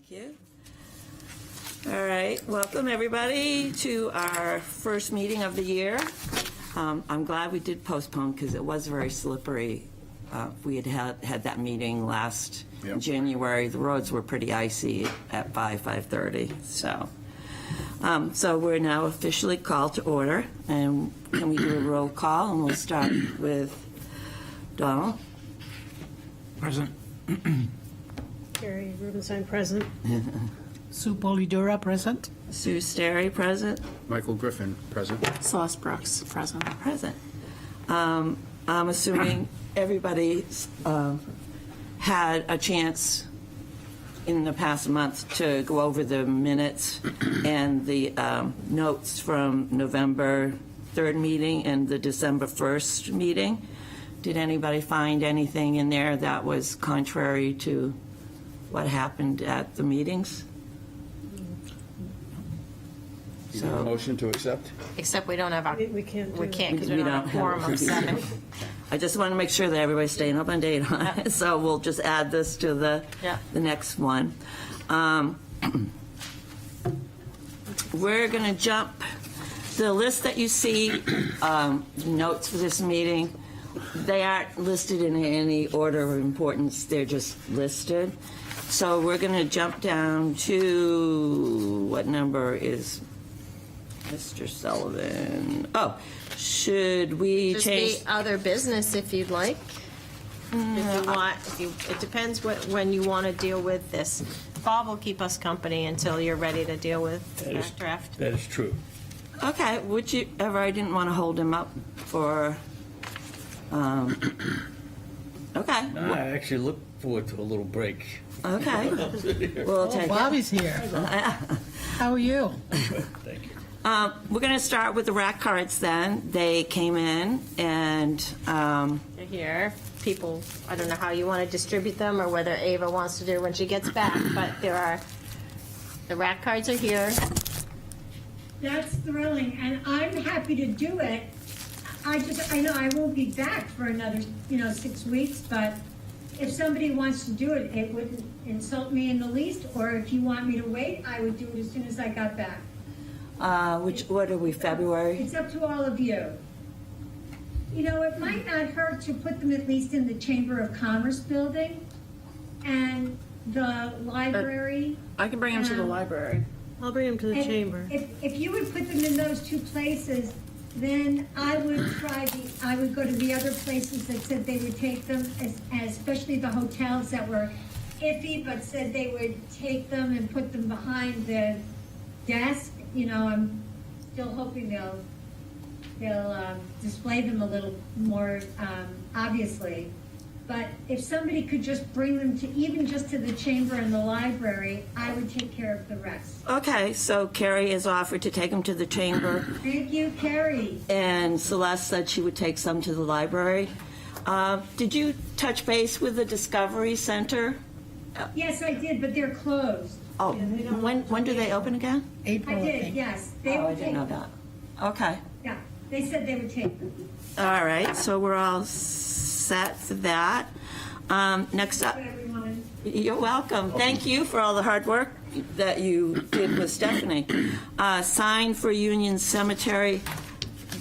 Thank you. All right, welcome everybody to our first meeting of the year. I'm glad we did postpone because it was very slippery. We had that meeting last January. The roads were pretty icy at 5:30. So we're now officially called to order, and can we do a roll call? And we'll start with Donald. Present. Carrie Rubenstein, present. Sue Polidura, present. Sue Sterry, present. Michael Griffin, present. Celeste Brooks, present. Present. I'm assuming everybody had a chance in the past month to go over the minutes and the notes from November 3rd meeting and the December 1st meeting. Did anybody find anything in there that was contrary to what happened at the meetings? You need a motion to accept? Except we don't have our, We can't do we that. can't because we We don't don't have a quorum have a- of 7. I just want to make sure that everybody's staying up on date on it, so we'll just add this to the next one. We're going to jump, the list that you see, notes for this meeting, they aren't listed in any order of importance, they're just listed. So we're going to jump down to, what number is Mr. Sullivan? Oh, should we Just change? the other business if you'd like. If you want, it depends when you want to deal with this. Bob will keep us company until you're ready to deal with that draft. That is true. Okay, would you ever, I didn't want to hold him up for, okay, I actually look forward to a little break. okay. We'll take it. Bobby's here. How are you? Thank you. We're going to start with the rack cards then. They came in and, They're here. People, I don't know how you want to distribute them or whether Ava wants to do it when she gets back, but the rack cards are here. That's thrilling, and I'm happy to do it. I know I won't be back for another, 6 weeks, but if somebody wants to do it, it wouldn't insult me in the least, or if you want me to wait, I would do it as soon as I got back. what are we, February? It's up to all of you. It might not hurt to put them at least in the Chamber of Commerce building and the library. I can bring them to the library. I'll bring him to the And chamber. If you would put them in those two places, then I would go to the other places that said they would take them, especially the hotels that were iffy, but said they would take them and put them behind the desk. I'm still hoping they'll display them a little more obviously. But if somebody could just bring them to, even just to the chamber and the library, I would take care of the rest. Okay, so Carrie has offered to take them to the chamber, Thank you, Carrie. and Celeste said she would take some to the library. Did you touch base with the Discovery Center? Yes, I did, but they're closed. Oh, Yeah, they don't- when do they open again? April, I I did, think. yes. They Oh, I would didn't take know them. that. Okay. Yeah, they said they would take them. All right, so we're all set for that. Next up, But everyone, you're welcome. Thank you for all the hard work that you did with Stephanie. Sign for Union Cemetery.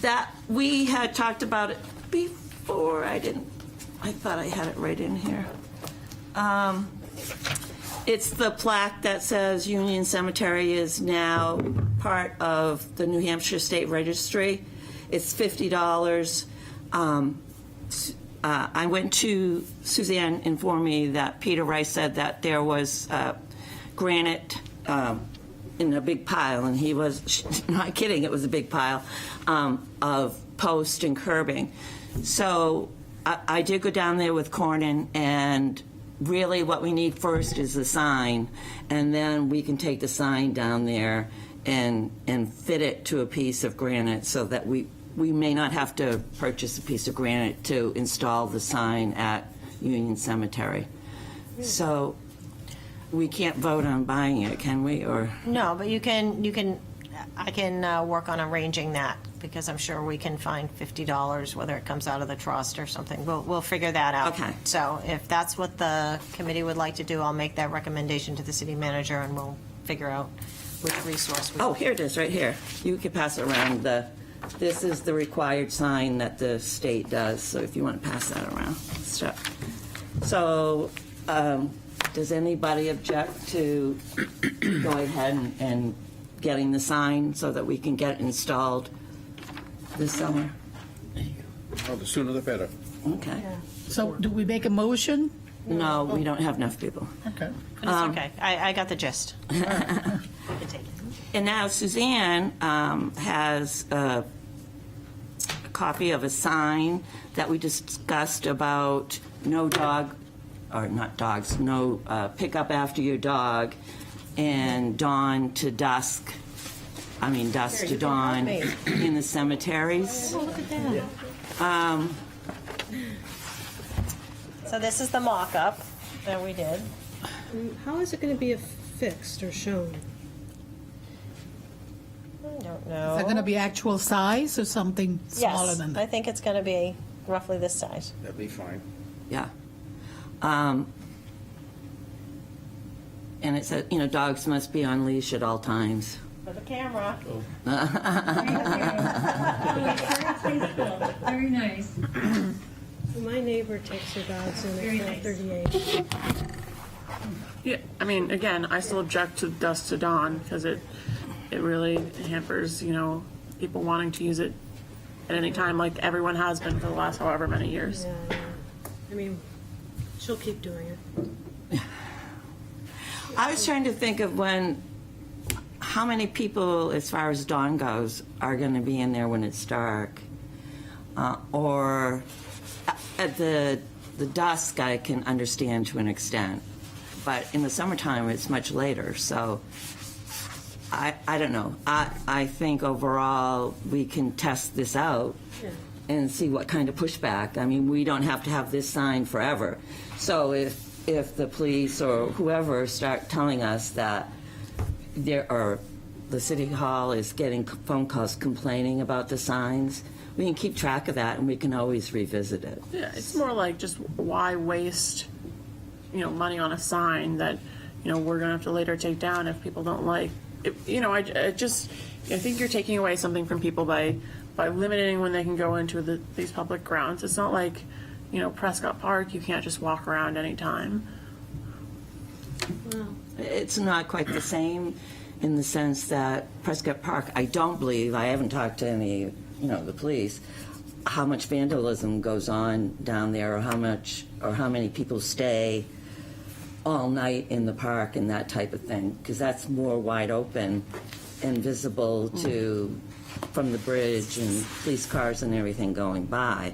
That, we had talked about it before. I thought I had it right in here. It's the plaque that says Union Cemetery is now part of the New Hampshire State Registry. It's $50. I went to, Suzanne informed me that Peter Rice said that there was granite in a big pile, and he was not kidding, it was a big pile of post and curbing. So I did go down there with Cornyn, and really what we need first is the sign, and then we can take the sign down there and fit it to a piece of granite so that we may not have to purchase a piece of granite to install the sign at Union Cemetery. So we can't vote on buying it, can we? Or No, but you can I can work on arranging that, because I'm sure we can find $50, whether it comes out of the trust or something. We'll figure that out. Okay. So if that's what the committee would like to do, I'll make that recommendation to the city manager, and we'll figure out which resource we. Oh, here it is, right here. You can pass it around. This is the required sign that the state does, so if you want to pass that around. So, does anybody object to go ahead and getting the sign so that we can get it installed this summer? Oh, the sooner the better. Okay. So do we make a motion? No, we don't have enough people. Okay. But it's okay. I got the gist. I can take it. And now Suzanne has a copy of a sign that we discussed about no dog, or not dogs, no pick up after your dog, and dawn to dusk, dusk to dawn in the cemeteries. Oh, look at that. So this is the mock-up that we did. How is it going to be affixed or shown? I don't know. Is that going to be actual size or something smaller than Yes, I that? think it's going to be roughly this size. That'd be fine. Yeah. And it said, dogs must be on leash at all times. For the camera. Very tasteful, very nice. My neighbor takes her dogs in Very at nice. 38. Yeah, I mean, again, I still object to dusk to dawn because it really hampers, people wanting to use it at any time, like everyone has been for the last however many years. Yeah. I mean, she'll keep doing it. I was trying to think of how many people, as far as dawn goes, are going to be in there when it's dark. Or at the dusk, I can understand to an extent. But in the summertime, it's much later. So I don't know. I think overall we can test this out and see what kind of pushback. I mean, we don't have to have this sign forever. So if the police or whoever start telling us that the city hall is getting phone calls complaining about the signs, we can keep track of that and we can always revisit it. Yeah, it's more like just why waste, money on a sign that, we're gonna have to later take down if people don't like. I think you're taking away something from people by limiting when they can go into these public grounds. It's not like, Prescott Park, you can't just walk around anytime. It's not quite the same in the sense that Prescott Park, I don't believe, I haven't talked to any, the police, how much vandalism goes on down there, or how many people stay all night in the park and that type of thing, because that's more wide open and visible from the bridge and police cars and everything going by,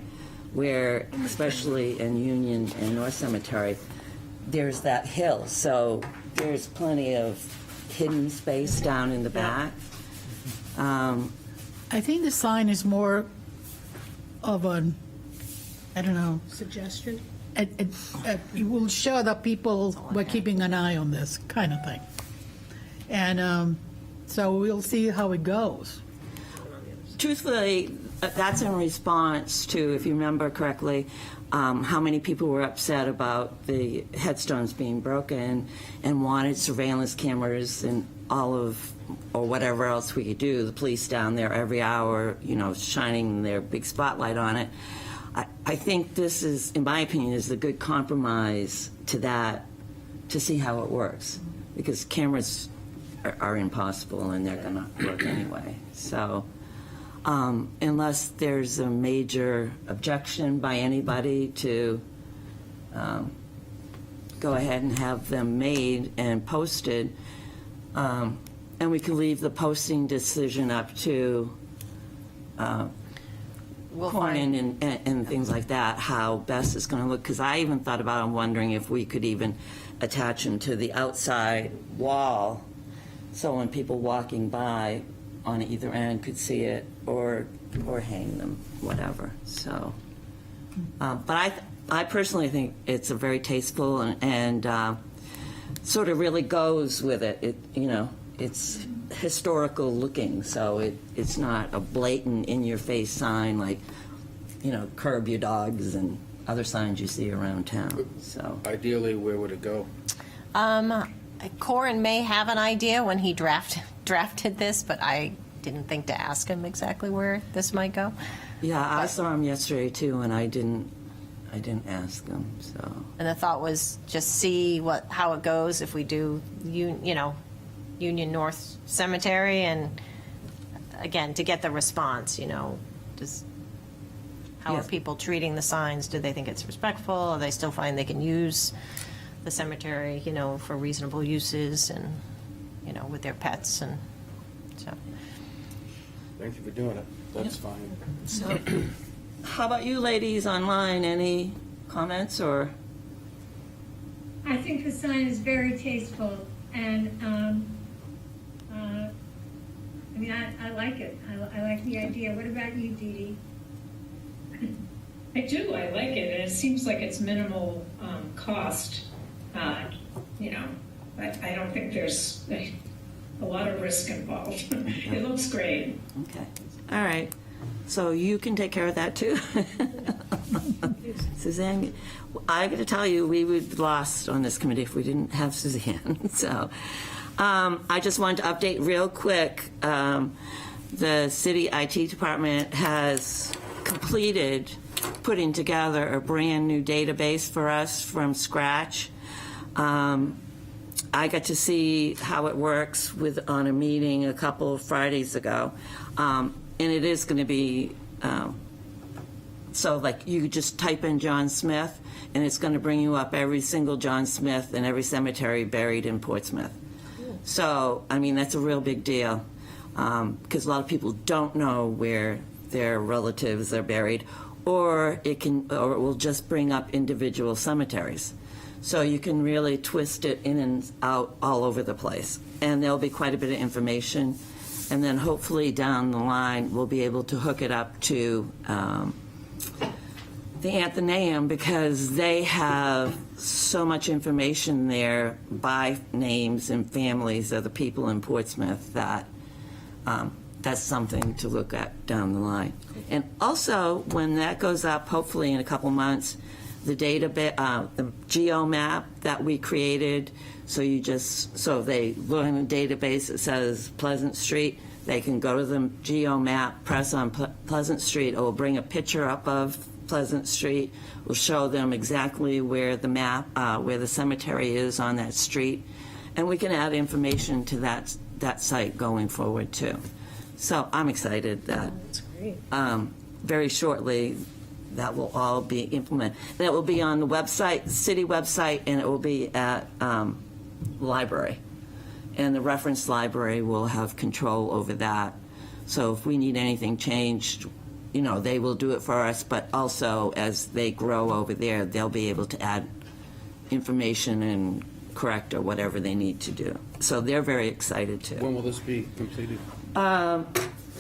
where especially in Union and North Cemetery, there's that hill, so there's plenty of hidden space down in the back. I think the sign is more of I don't know, Suggestion? it will show that people were keeping an eye on this kind of thing. And so we'll see how it goes. Truthfully, that's in response to, if you remember correctly, how many people were upset about the headstones being broken and wanted surveillance cameras and or whatever else we could do, the police down there every hour, shining their big spotlight on it. I think this is, in my opinion, is a good compromise to that, to see how it works, because cameras are impossible and they're going to work anyway. So unless there's a major objection by anybody to go ahead and have them made and posted, and we can leave the posting decision up to We'll Cornyn and things like that, how best it's going to look. Because I even thought about, I'm wondering if we could even attach them to the outside wall, so when people walking by on either end could see it, or hang them, whatever. So, but I personally think it's a very tasteful and sort of really goes with it. It's historical looking, so it's not a blatant in-your-face sign like, curb your dogs and other signs you see around town, so. Ideally, where would it go? Corin may have an idea when he drafted this, but I didn't think to ask him exactly where this might go. Yeah, I saw him yesterday too, and I didn't ask him, so. And the thought was just see how it goes if we do, Union North Cemetery, and again, to get the response, just how are Yes. people treating the signs? Do they think it's respectful? Or they still find they can use the cemetery, for reasonable uses and, with their pets, and so. Thank you for doing it. That's fine. So, how about you ladies online? Any comments or? I think the sign is very tasteful, and I like it. I like the idea. What about you, Dee Dee? I do. I like it, and it seems like it's minimal cost. I don't think there's a lot of risk involved. It looks great. Okay, all right. So you can take care of that too? Suzanne, I got to tell you, we would be lost on this committee if we didn't have Suzanne. So I just wanted to update real quick. The city IT department has completed putting together a brand new database for us from scratch. I got to see how it works on a meeting a couple of Fridays ago. And it is going to be, so like you just type in John Smith and it's going to bring you up every single John Smith and every cemetery buried in Portsmouth. So, I mean, that's a real big deal because a lot of people don't know where their relatives are buried, or it will just bring up individual cemeteries. So you can really twist it in and out all over the place. And there'll be quite a bit of information. And then hopefully down the line, we'll be able to hook it up to the Athenaeum, because they have so much information there by names and families of the people in Portsmouth that that's something to look at down the line. And also, when that goes up, hopefully in a couple months, the the geo map that we created, so they look in the database, it says Pleasant Street, they can go to the geo map, press on Pleasant Street, it will bring a picture up of Pleasant Street, will show them exactly where the map, where the cemetery is on that street, and we can add information to that site going forward too. So I'm excited that very shortly that will all be implemented. That will be on the website, the city website, and it will be at library. And the reference library will have control over that. So if we need anything changed, they will do it for us, but also as they grow over there, they'll be able to add information and correct or whatever they need to do. So they're very excited too. When will this be completed?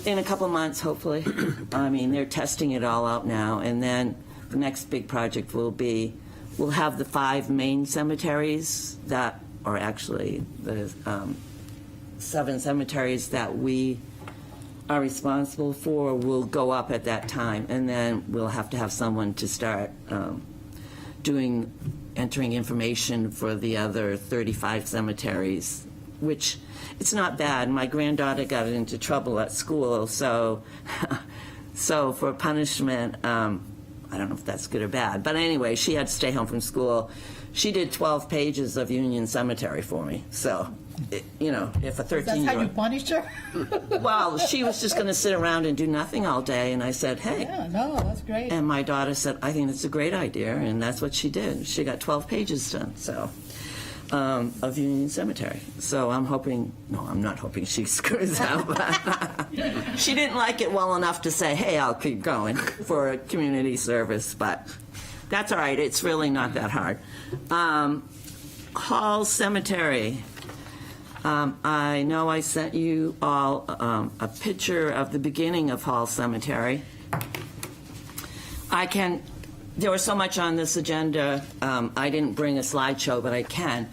In a couple of months, hopefully. I mean, they're testing it all out now, and then the next big project will be, we'll have the 5 main cemeteries that, or actually the 7 cemeteries that we are responsible for will go up at that time, and then we'll have to have someone to start entering information for the other 35 cemeteries, which it's not bad. My granddaughter got into trouble at school, so for punishment, I don't know if that's good or bad, but anyway, she had to stay home from school. She did 12 pages of Union Cemetery for me, so, if a 13-year-old... That's how you punish her? Well, she was just going to sit around and do nothing all day, and I said, hey. Yeah, no, that's great. And my daughter said, I think it's a great idea, and that's what she did. She got 12 pages done, so, of Union Cemetery. So I'm not hoping she screws up. She didn't like it well enough to say, hey, I'll keep going for a community service, but that's all right. It's really not that hard. Hall Cemetery. I know I sent you all a picture of the beginning of Hall Cemetery. There was so much on this agenda, I didn't bring a slideshow, but I can.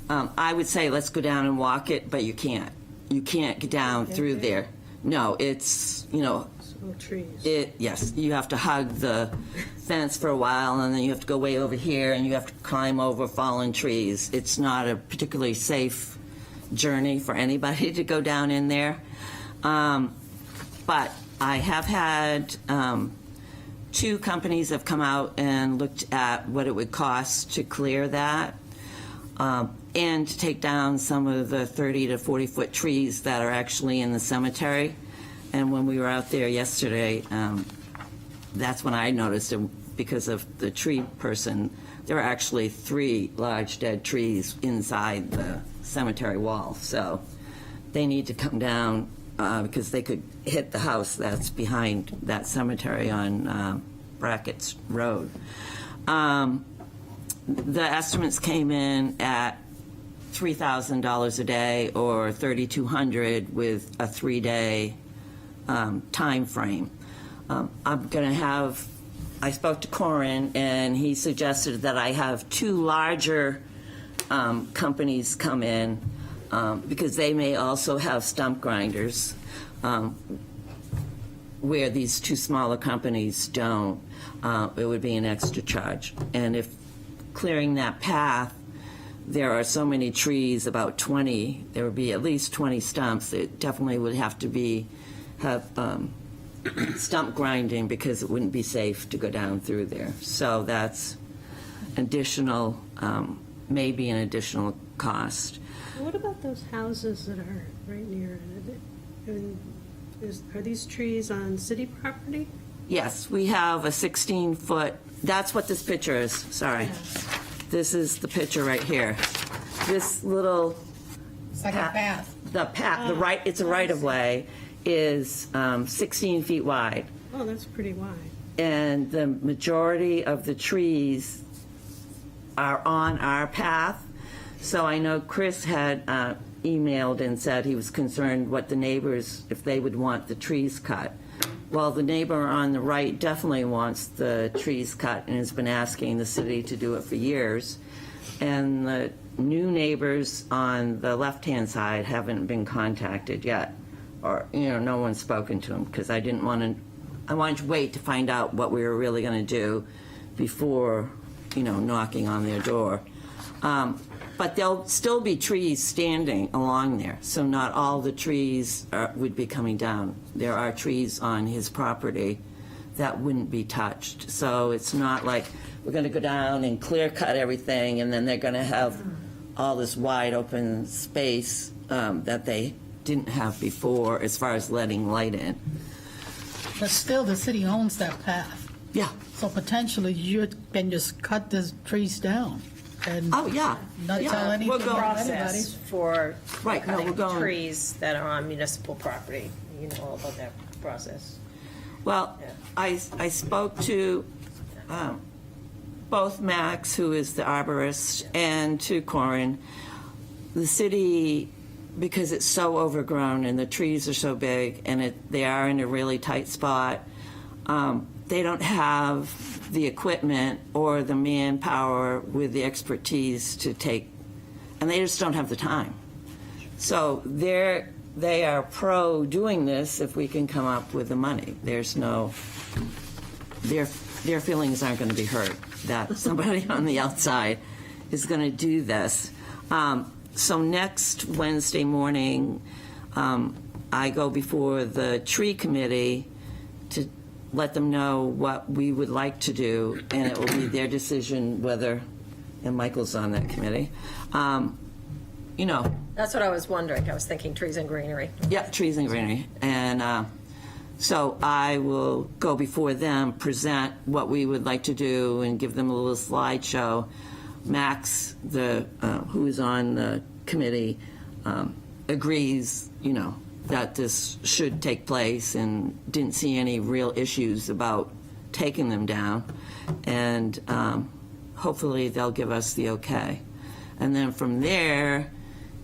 I would say let's go down and walk it, but you can't. you can't get down through there. No, it's, Oh, trees. yes, you have to hug the fence for a while, and then you have to go way over here, and you have to climb over fallen trees. It's not a particularly safe journey for anybody to go down in there. But I have had 2 companies have come out and looked at what it would cost to clear that, and to take down some of the 30 to 40-foot trees that are actually in the cemetery. And when we were out there yesterday, that's when I noticed it, because of the tree person, there are actually 3 large dead trees inside the cemetery wall. So they need to come down because they could hit the house that's behind that cemetery on Brackett's Road. The estimates came in at $3,000 a day, or $3,200 with a 3-day time frame. I spoke to Corin, and he suggested that I have 2 larger companies come in, because they may also have stump grinders, where these 2 smaller companies don't. It would be an extra charge. And if clearing that path, there are so many trees, about 20, there would be at least 20 stumps. It definitely would have to have stump grinding, because it wouldn't be safe to go down through there. So that's additional, maybe an additional cost. What about those houses that are right near it? I mean, are these trees on city property? Yes, we have a 16-foot, that's what this picture is, sorry. This is the picture right here. This little It's like a path. it's a right-of-way, is 16 feet wide. Oh, that's pretty wide. And the majority of the trees are on our path. So I know Chris had emailed and said he was concerned what the neighbors, if they would want the trees cut. Well, the neighbor on the right definitely wants the trees cut and has been asking the city to do it for years. And the new neighbors on the left-hand side haven't been contacted yet. Or, no one's spoken to them, because I wanted to wait to find out what we were really going to do before, knocking on their door. But there'll still be trees standing along there, so not all the trees would be coming down. There are trees on his property that wouldn't be touched. So it's not like we're going to go down and clear cut everything, and then they're going to have all this wide open space that they didn't have before as far as letting light in. But still, the city owns that path. Yeah. So potentially you can just cut the trees down and Oh, yeah. not Yeah. tell anything We're going- about anybody. Process for Right, no, cutting we're going- trees that are on municipal property. You know all about that process. Well, Yeah. I spoke to both Max, who is the arborist, and to Corin. The city, because it's so overgrown and the trees are so big and they are in a really tight spot, they don't have the equipment or the manpower with the expertise to take, and they just don't have the time. So they are pro doing this if we can come up with the money. There's no, their feelings aren't going to be hurt that somebody on the outside is going to do this. So next Wednesday morning, I go before the tree committee to let them know what we would like to do, and it will be their decision whether, and Michael's on that committee, That's what I was wondering. I was thinking trees and greenery. yeah, trees and greenery. And so I will go before them, present what we would like to do, and give them a little slideshow. Max, who is on the committee, agrees, that this should take place, and didn't see any real issues about taking them down. And hopefully they'll give us the okay. And then from there,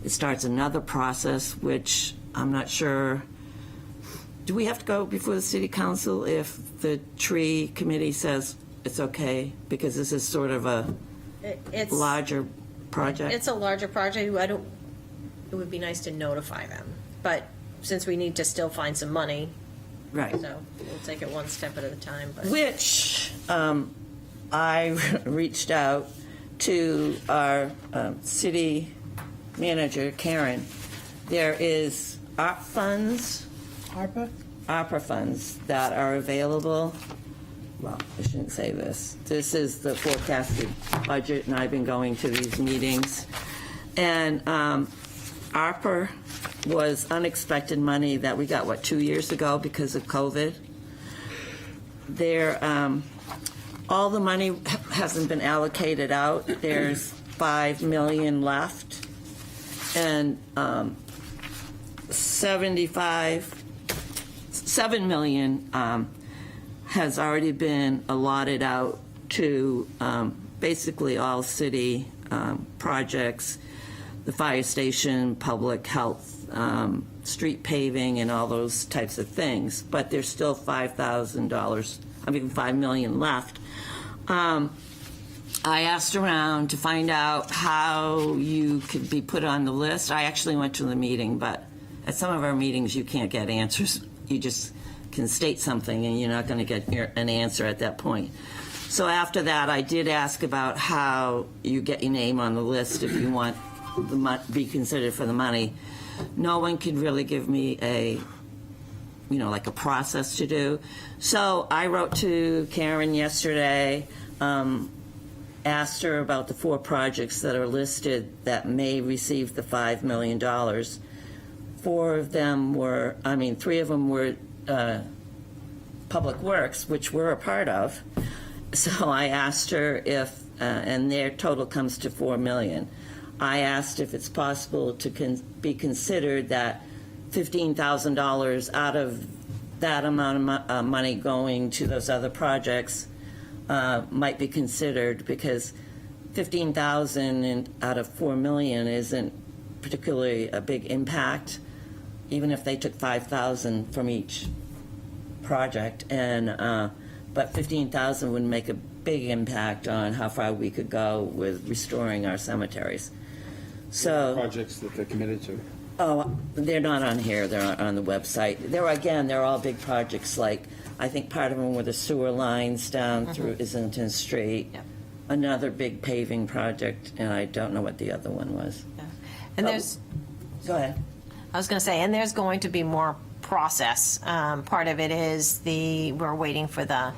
it starts another process, which I'm not sure. Do we have to go before the city council if the tree committee says it's okay? Because this is sort of a It's larger project. It's a larger project. It would be nice to notify them. but since we need to still find some money, Right. so we'll take it one step at a time, but. Which I reached out to our city manager, Karen. There is ARP funds, ARPA? opera funds that are available. Well, I shouldn't say this. This is the forecasted budget, and I've been going to these meetings. And ARPA was unexpected money that we got, 2 years ago because of COVID. All the money hasn't been allocated out. There's $5 million left. And $7 million has already been allotted out to basically all city projects, the fire station, public health, street paving, and all those types of things. But there's still $5 million left. I asked around to find out how you could be put on the list. I actually went to the meeting, but at some of our meetings, you can't get answers. You just can state something, and you're not going to get an answer at that point. So after that, I did ask about how you get your name on the list if you want be considered for the money. No one could really give me a process to do. So I wrote to Karen yesterday, asked her about the 4 projects that are listed that may receive the $5 million. 3 of them were Public Works, which we're a part of. So I asked her if, and their total comes to $4 million. I asked if it's possible to be considered that $15,000 out of that amount of money going to those other projects might be considered, because $15,000 out of $4 million isn't particularly a big impact, even if they took $5,000 from each project. But $15,000 would make a big impact on how far we could go with restoring our cemeteries. So Projects that they're committed to. Oh, they're not on here. They're on the website. They're all big projects. Like, I think part of them were the sewer lines down through Islington Street. Yep. Another big paving project, and I don't know what the other one was. And there's, Go ahead. I was going to say, and there's going to be more process. Part of it is we're waiting for the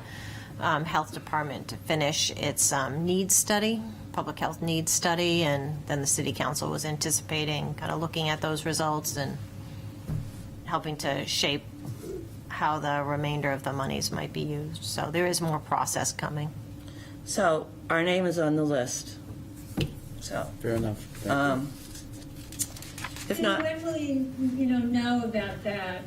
health department to finish its needs study, public health needs study, and then the city council was anticipating kind of looking at those results and helping to shape how the remainder of the monies might be used. So there is more process coming. So our name is on the list. So Fair enough. Thank you. if not, When will you know about that?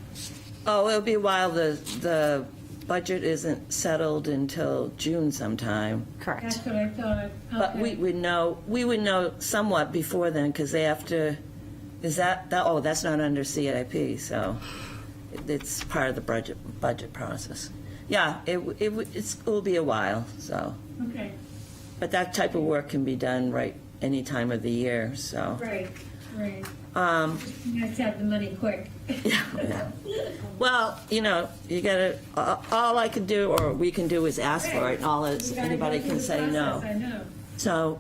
it'll be a while. The budget isn't settled until June sometime. Correct. That's what I thought. But Okay. we would know somewhat before then, because they have to, that's not under CIP, so it's part of the budget process. Yeah, it will be a while, so. Okay, But that type of work can be done right any time of the year, so. right. You have to have the money quick. Yeah. Well, you gotta, all I can do, or we can do, is ask for it, and all is, You gotta anybody go through can the say no. process, I know. So,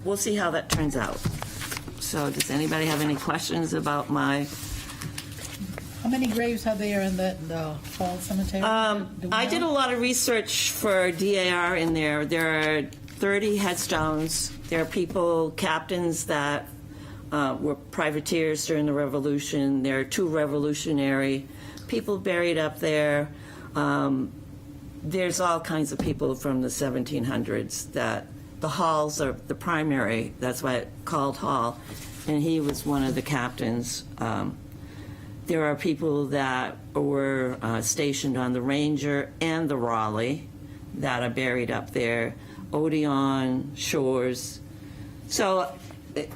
we'll see how that turns out. So, does anybody have any questions about my? How many graves are there in the Hall Cemetery? Do we I did a know? lot of research for DAR in there. There are 30 headstones. There are people, captains that were privateers during the Revolution. There are 2 revolutionary people buried up there. There's all kinds of people from the 1700s that the Halls are the primary. That's why it's called Hall. And he was one of the captains. There are people that were stationed on the Ranger and the Raleigh that are buried up there. Odeon, Shores. So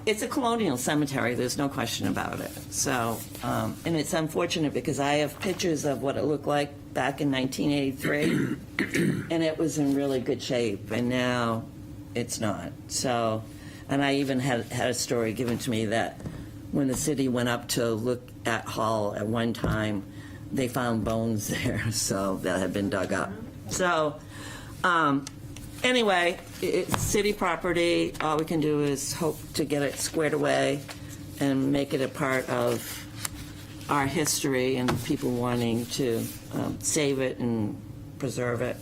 it's a colonial cemetery, there's no question about it. So, and it's unfortunate because I have pictures of what it looked like back in 1983, and it was in really good shape, and now it's not. So, and I even had a story given to me that when the city went up to look at Hull at one time, they found bones there, so that had been dug up. So, anyway, it's city property. All we can do is hope to get it squared away and make it a part of our history and people wanting to save it and preserve it.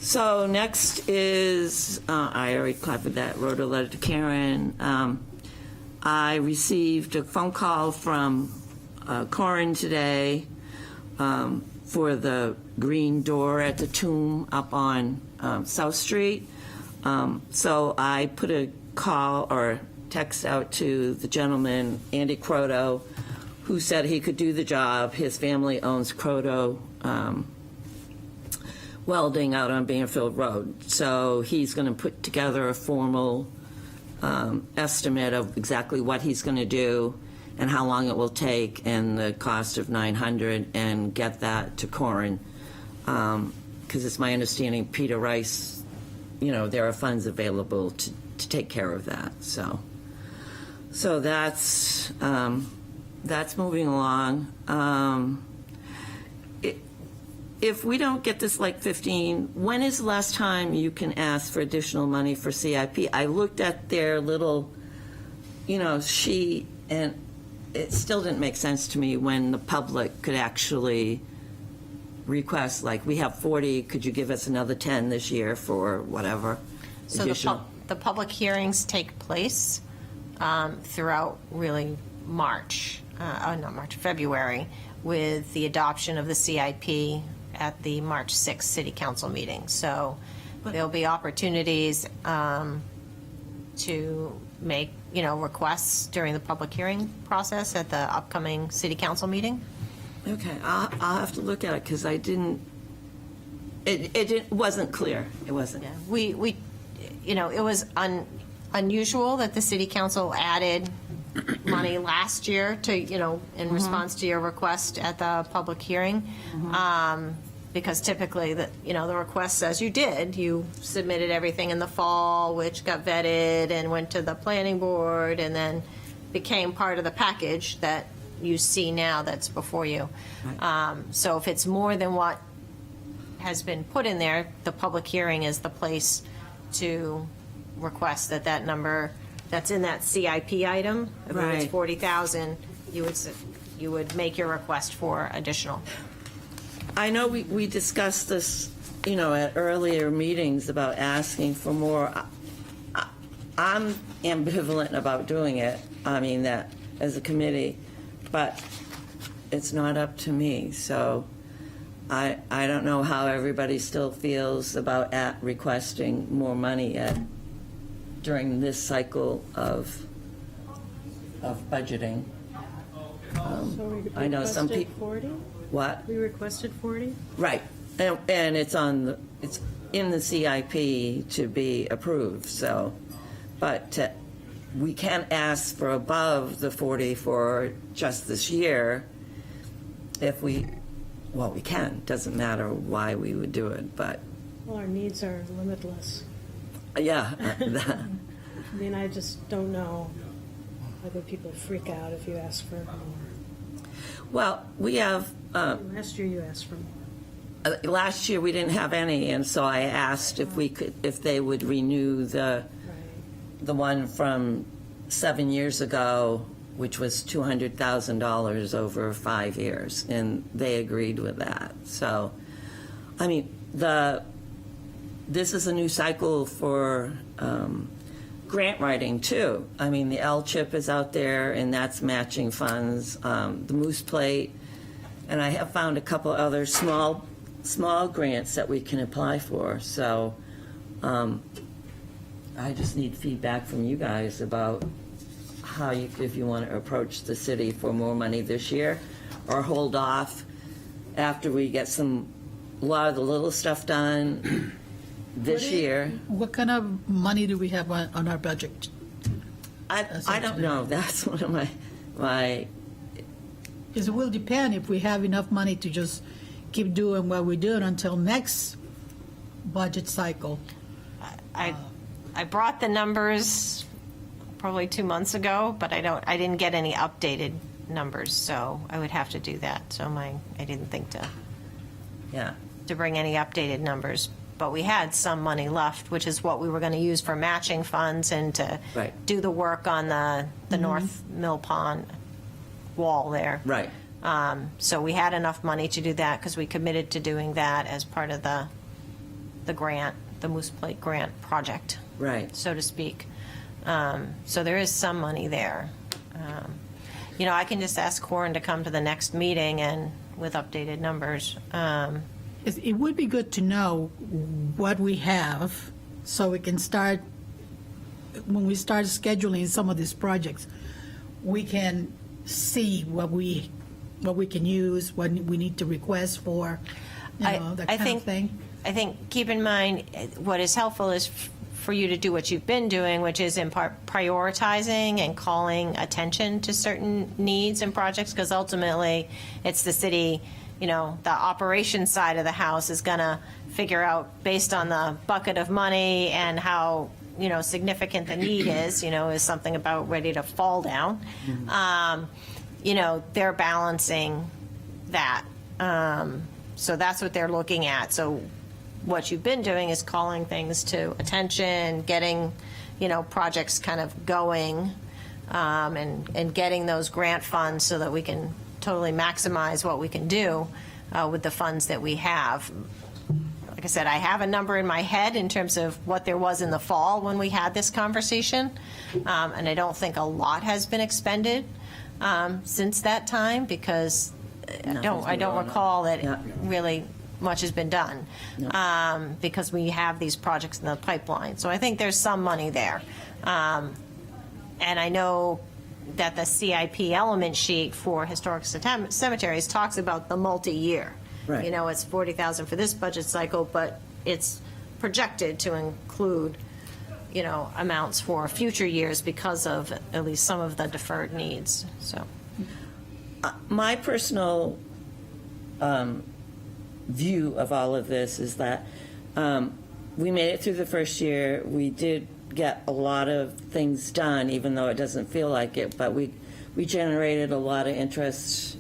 So next is, I already covered that, wrote a letter to Karen. I received a phone call from Corin today for the green door at the tomb up on South Street. So I put a call or text out to the gentleman, Andy Croto, who said he could do the job. His family owns Croto Welding out on Banfield Road. So he's going to put together a formal estimate of exactly what he's going to do and how long it will take and the cost of $900 and get that to Corin. Because it's my understanding Peter Rice, there are funds available to take care of that. So that's moving along. If we don't get this like 15, when is the last time you can ask for additional money for CIP? I looked at their little, sheet, and it still didn't make sense to me when the public could actually request, like, we have 40, could you give us another 10 this year for whatever? So the public hearings take place throughout really February, with the adoption of the CIP at the March 6th City Council meeting. So there'll be opportunities to make, requests during the public hearing process at the upcoming City Council meeting. Okay, I'll have to look at it because it wasn't clear. It wasn't. Yeah, we it was unusual that the City Council added money last year to, in response to your request at the public hearing. Because typically the request says you submitted everything in the fall, which got vetted and went to the planning board and then became part of the package that you see now that's before you. So if it's more than what has been put in there, the public hearing is the place to request that number that's in that CIP item, if it's Right. 40,000, you would make your request for additional. I know we discussed this, at earlier meetings about asking for more. I'm ambivalent about doing it, that as a committee, but it's not up to me. So I don't know how everybody still feels about requesting more money during this cycle of budgeting. So we I know some requested people. 40? What? We requested 40? Right, and it's in the CIP to be approved. So, but we can't ask for above the 40 for just this year. If we can. Doesn't matter why we would do it, but Well, our needs are limitless. yeah. I just don't know whether people freak out if you ask for more. Well, we have. Last year you asked for more. Last year we didn't have any, and so I asked if they would renew the one from 7 years ago, which was $200,000 over 5 years, and they agreed with that. So, this is a new cycle for grant writing too. The LCHIP is out there, and that's matching funds. The Moose Plate, and I have found a couple other small grants that we can apply for. So, I just need feedback from you guys about how if you want to approach the city for more money this year, or hold off after we get a lot of the little stuff done this year. What kind of money do we have on our budget? I don't know. That's one of my. Because it will depend if we have enough money to just keep doing what we're doing until next budget cycle. I brought the numbers probably 2 months ago, but I didn't get any updated numbers, so I would have to do that. So I didn't think Yeah. to bring any updated numbers. But we had some money left, which is what we were going to use for matching funds and to Right. do the work on the North Mill Pond wall there. Right. So we had enough money to do that because we committed to doing that as part of the grant, the Moose Plate grant project, Right. so to speak. So there is some money there. I can just ask Corin to come to the next meeting and with updated numbers. It would be good to know what we have, so we can start, when we start scheduling some of these projects, we can see what we can use, what we need to request for, that kind of thing. I think, keep in mind, what is helpful is for you to do what you've been doing, which is in part prioritizing and calling attention to certain needs and projects, because ultimately it's the city, the operations side of the house is going to figure out based on the bucket of money and how, significant the need is something about ready to fall down. They're balancing that. So that's what they're looking at. So what you've been doing is calling things to attention, getting, projects kind of going, and getting those grant funds so that we can totally maximize what we can do with the funds that we have. Like I said, I have a number in my head in terms of what there was in the fall when we had this conversation, and I don't think a lot has been expended since that time, because I don't recall that really much has been done, because we have these projects in the pipeline. So I think there's some money there. And I know that the CIP element sheet for historic cemeteries talks about the multi-year. Right. It's 40,000 for this budget cycle, but it's projected to include, amounts for future years because of at least some of the deferred needs. So, My personal view of all of this is that we made it through the first year. We did get a lot of things done, even though it doesn't feel like it, but we generated a lot of interest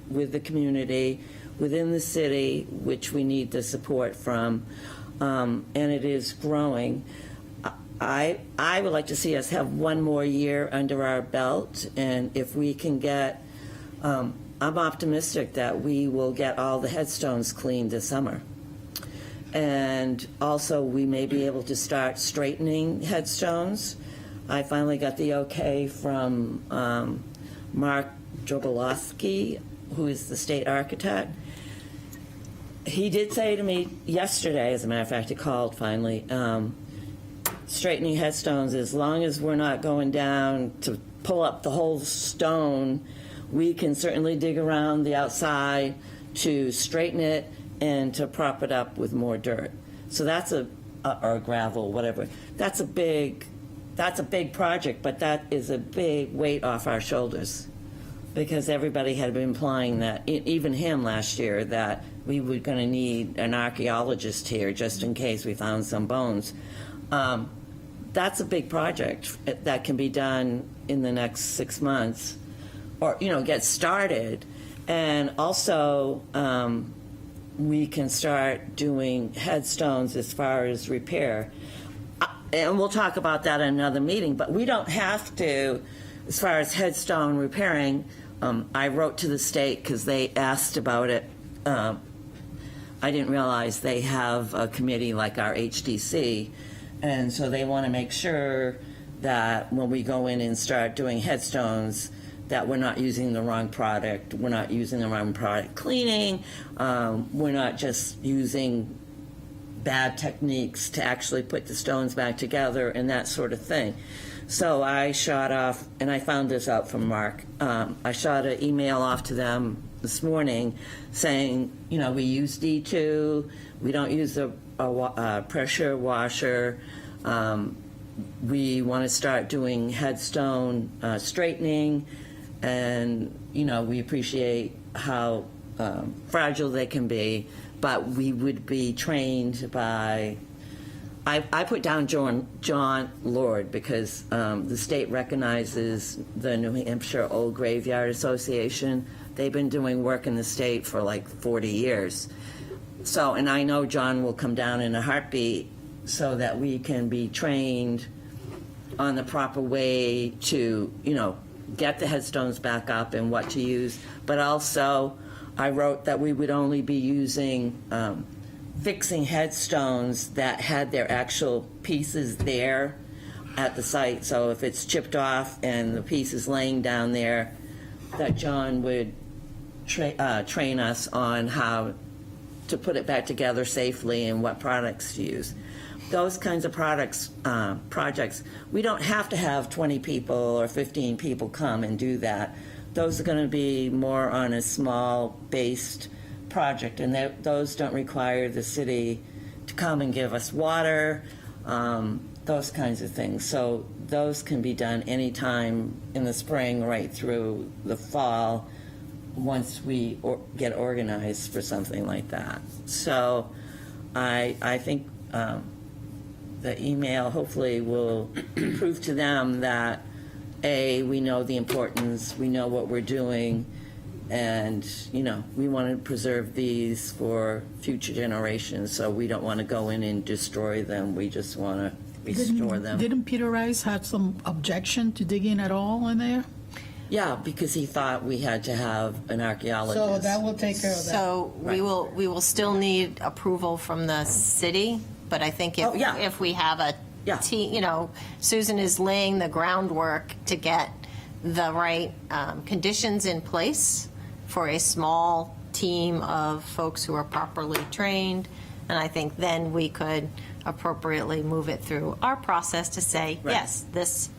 with the community, within the city, which we need the support from, and it is growing. I would like to see us have one more year under our belt, and if we can get, I'm optimistic that we will get all the headstones cleaned this summer. And also, we may be able to start straightening headstones. I finally got the okay from Mark Jobolowski, who is the state architect. He did say to me yesterday, as a matter of fact, he called finally, straightening headstones, as long as we're not going down to pull up the whole stone, we can certainly dig around the outside to straighten it and to prop it up with more dirt. So that's or gravel, whatever. That's a big project, but that is a big weight off our shoulders, because everybody had been implying that, even him last year, that we were going to need an archaeologist here just in case we found some bones. That's a big project that can be done in the next 6 months, or get started. And also, we can start doing headstones as far as repair. And we'll talk about that in another meeting, but we don't have to, as far as headstone repairing. I wrote to the state because they asked about it. I didn't realize they have a committee like our HDC, and so they want to make sure that when we go in and start doing headstones, that we're not using the wrong product, we're not using the wrong product cleaning, we're not just using bad techniques to actually put the stones back together and that sort of thing. So I shot off, and I found this out from Mark, I shot an email off to them this morning saying, we use D2, we don't use a pressure washer, we want to start doing headstone straightening, and we appreciate how fragile they can be, but we would be trained by I put down John Lord because the state recognizes the New Hampshire Old Graveyard Association. They've been doing work in the state for like 40 years. So, and I know John will come down in a heartbeat so that we can be trained on the proper way to, get the headstones back up and what to use. But also, I wrote that we would only be using fixing headstones that had their actual pieces there at the site. So if it's chipped off and the piece is laying down there, that John would train us on how to put it back together safely and what products to use. Those kinds of projects, we don't have to have 20 people or 15 people come and do that. Those are going to be more on a small-based project, and those don't require the city to come and give us water, those kinds of things. So those can be done anytime in the spring right through the fall once we get organized for something like that. So I think the email hopefully will prove to them that, A, we know the importance, we know what we're doing, and, we want to preserve these for future generations, so we don't want to go in and destroy them. We just want to restore them. Didn't Peter Rice have some objection to digging at all in there? Yeah, because he thought we had to have an archaeologist. So that will take care of that. So we will still need approval from the city, but I think Oh, yeah. if we have a Yeah. team, Susan is laying the groundwork to get the right conditions in place for a small team of folks who are properly trained, and I think then we could appropriately move it through our process to say, Right. yes, this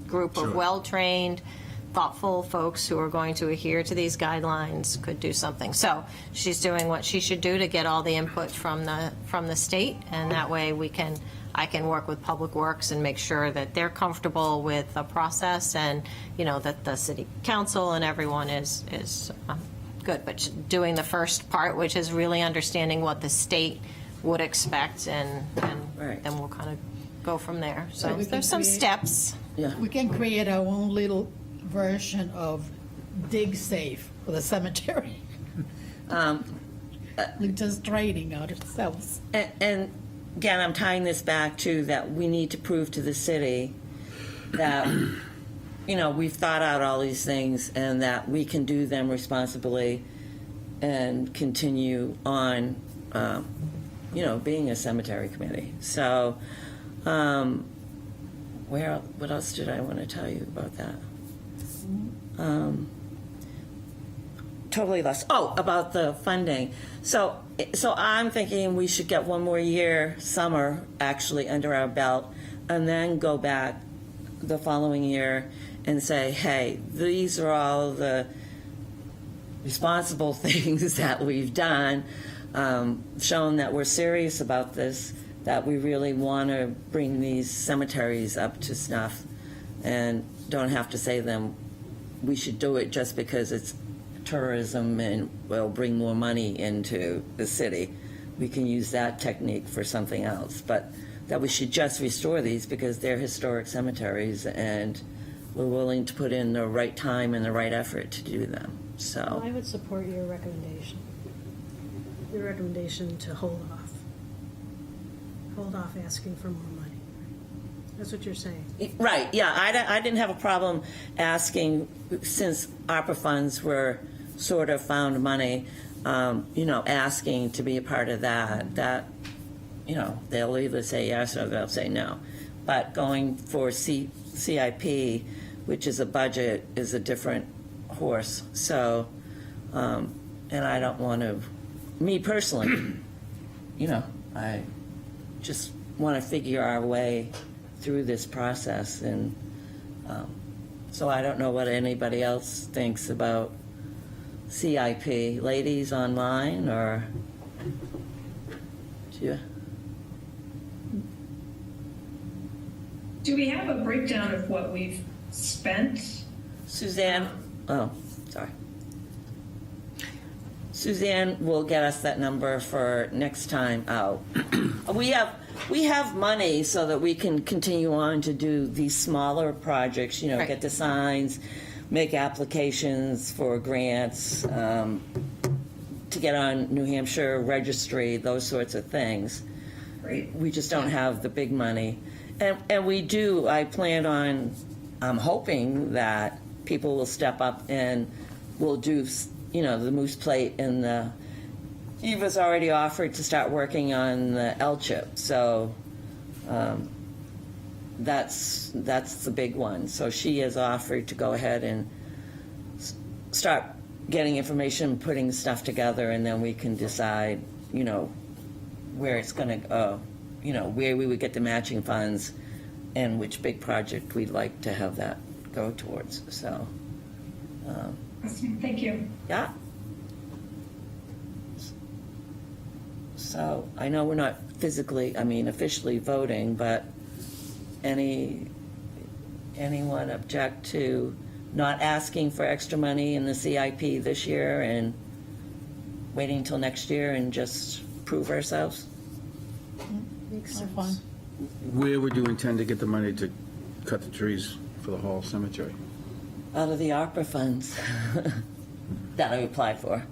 group of well-trained, thoughtful folks who are going to adhere to these guidelines could do something. So she's doing what she should do to get all the input from the state, and that way I can work with Public Works and make sure that they're comfortable with the process, and that the city council and everyone is good. But doing the first part, which is really understanding what the state would expect, and Right. then we'll kind of go from there. So we can there's some create- steps. Yeah. We can create our own little version of dig safe for the cemetery. We're just training ourselves. And again, I'm tying this back to that we need to prove to the city that, we've thought out all these things and that we can do them responsibly and continue on, being a cemetery committee. So, what else did I want to tell you about that? Totally lost. Oh, about the funding. So I'm thinking we should get one more year, summer, actually, under our belt, and then go back the following year and say, hey, these are all the responsible things that we've done, shown that we're serious about this, that we really want to bring these cemeteries up to snuff, and don't have to say them, we should do it just because it's tourism and will bring more money into the city. We can use that technique for something else, but that we should just restore these because they're historic cemeteries and we're willing to put in the right time and the right effort to do them. So I would support your recommendation. Your recommendation to hold off asking for more money. That's what you're saying. right, yeah, I didn't have a problem asking, since ARPA funds were sort of found money, asking to be a part of that, they'll either say yes or they'll say no. But going for CIP, which is a budget, is a different horse. So, and I don't want to, me personally, I just want to figure our way through this process. And so I don't know what anybody else thinks about CIP. Ladies online, or do you? Do we have a breakdown of what we've spent? Suzanne, oh, sorry. Suzanne will get us that number for next time out. We have we have money so that we can continue on to do these smaller projects, you know, Right. get the signs, make applications for grants, to get on New Hampshire registry, those sorts of things. Great. We just don't have the big money. And we do, I plan on, I'm hoping that people will step up and will do, you know, the Moose Plate and the, Eva's already offered to start working on the L-chip, so that's the big one. So she has offered to go ahead and start getting information, putting stuff together, and then we can decide, you know, where it's going to go, you know, where we would get the matching funds and which big project we'd like to have that go towards. So, Awesome. Thank you. yeah. So I know we're not officially voting, but anyone object to not asking for extra money in the CIP this year and waiting until next year and just prove ourselves? Makes So sense. fun. Where would you intend to get the money to cut the trees for the whole cemetery? Out of the ARPA funds that I applied for,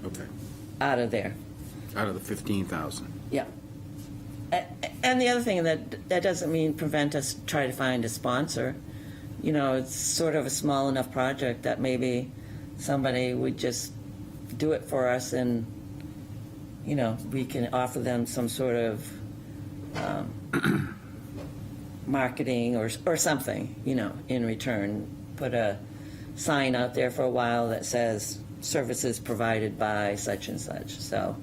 Okay, out of there. out of the 15,000. Yeah. And the other thing, that doesn't mean prevent us try to find a sponsor. You know, it's sort of a small enough project that maybe somebody would just do it for us and, you know, we can offer them some sort of marketing or something, you know, in return. Put a sign out there for a while that says services provided by such and such. So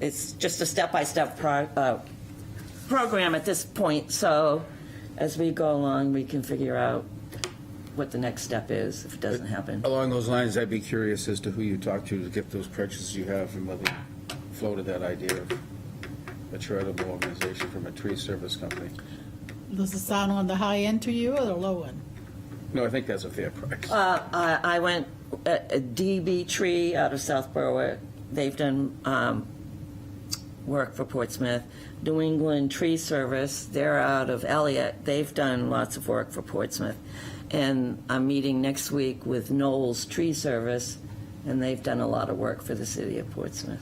it's just a step-by-step program at this point, so as we go along, we can figure out what the next step is if it doesn't happen. Along those lines, I'd be curious as to who you talked to get those purchases you have and whether you floated that idea of a charitable organization from a tree service company. Does it sound on the high end to you or the low end? No, I think that's a fair price. I went, DB Tree out of South Berwick, they've done work for Portsmouth. New England Tree Service, they're out of Elliott, they've done lots of work for Portsmouth. And I'm meeting next week with Knowles Tree Service, and they've done a lot of work for the city of Portsmouth.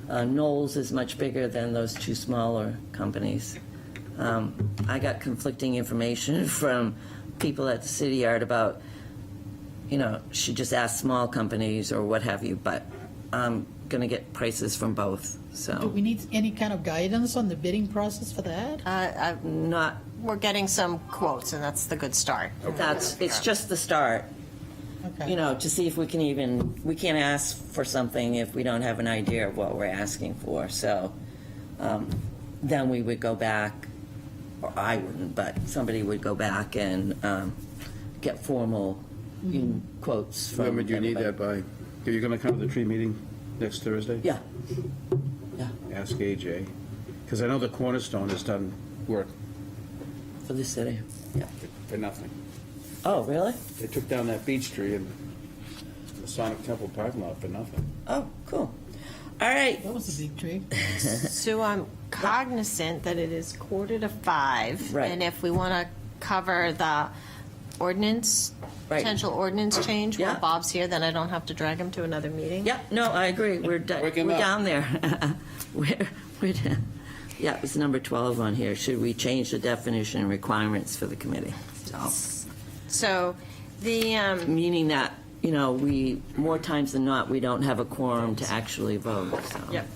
Knowles is much bigger than those two smaller companies. I got conflicting information from people at the city yard about, you know, should just ask small companies or what have you, but I'm going to get prices from both, Do so we need any kind of guidance on the bidding process for that? not, We're getting some quotes, and that's the good start. it's just the start. Okay. You know, to see if we can't ask for something if we don't have an idea of what we're asking for. So then we would go back, or I wouldn't, but somebody would go back and get formal quotes from When would you need everybody. that by? Are you going to come to the tree meeting next Thursday? Yeah. Yeah, Ask AJ, because I know the Cornerstone has done work for the city. Yeah. for nothing. Oh, really? They took down that beech tree in the Sonic Temple parking lot for nothing. Oh, cool. All right. That was a big tree. Sue, I'm cognizant that it is 4:45. Right. And if we want to cover the ordinance, Right. potential ordinance change, Yeah. while Bob's here, then I don't have to drag him to another meeting. Yeah, no, I agree. We're Waking up. down there. we're down. Yeah, it's number 12 on here. Should we change the definition and requirements for the committee? So, So the, meaning that, you know, more times than not, we don't have a quorum to actually vote, so. Yep.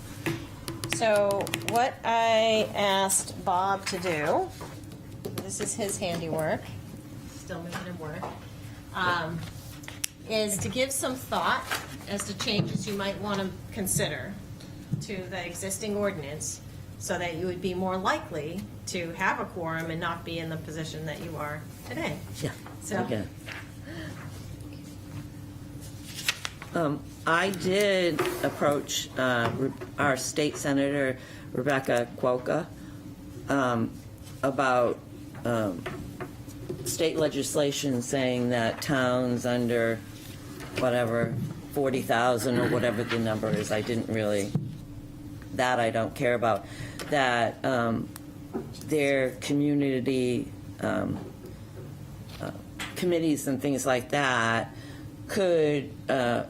So what I asked Bob to do, this is his handiwork, still making him work, is to give some thought as to changes you might want to consider to the existing ordinance so that you would be more likely to have a quorum and not be in the position that you are today. Yeah. So- Okay. I did approach our state senator, Rebecca Quokka, about state legislation saying that towns under whatever, 40,000 or whatever the number is, I didn't really that I don't care about, that their community committees and things like that could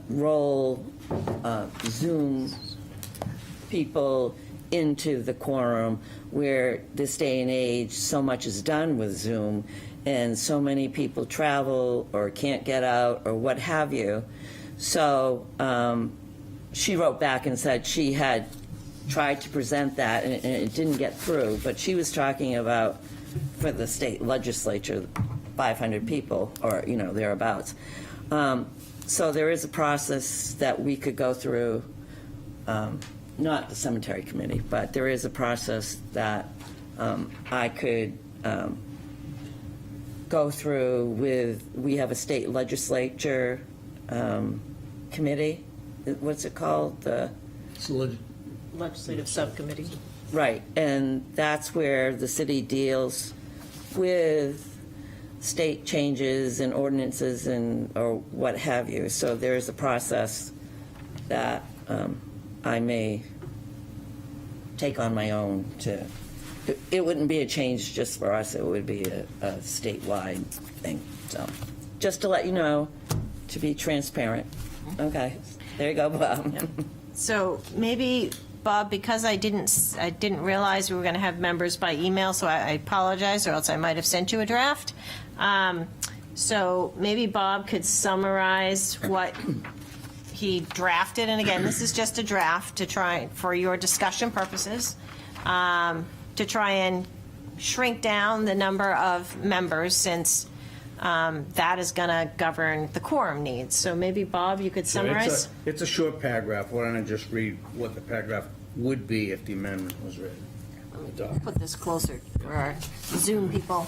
roll Zoom people into the quorum, where this day and age so much is done with Zoom and so many people travel or can't get out or what have you. So she wrote back and said she had tried to present that and it didn't get through, but she was talking about for the state legislature, 500 people or, thereabouts. So there is a process that we could go through, not the cemetery committee, but there is a process that I could go through with, we have a state legislature committee. What's it called? The Legislative subcommittee. Right, and that's where the city deals with state changes and ordinances and, or what have you. So there is a process that I may take on my own to, it wouldn't be a change just for us, it would be a statewide thing. So, just to let you know, to be transparent. Okay, there you go, Bob. So maybe, Bob, because I didn't realize we were going to have members by email, so I apologize, or else I might have sent you a draft. So maybe Bob could summarize what he drafted, and again, this is just a draft to try, for your discussion purposes, to try and shrink down the number of members, since that is going to govern the quorum needs. So maybe, Bob, you could summarize? It's a short paragraph. Why don't I just read what the paragraph would be if the amendment was read? Put this closer for our Zoom people.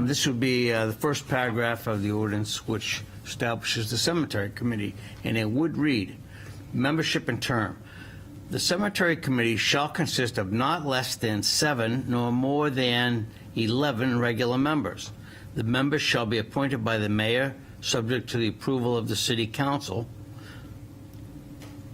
This would be the first paragraph of the ordinance, which establishes the cemetery committee, and it would read, membership and term. The cemetery committee shall consist of not less than 7 nor more than 11 regular members. The members shall be appointed by the mayor, subject to the approval of the city council.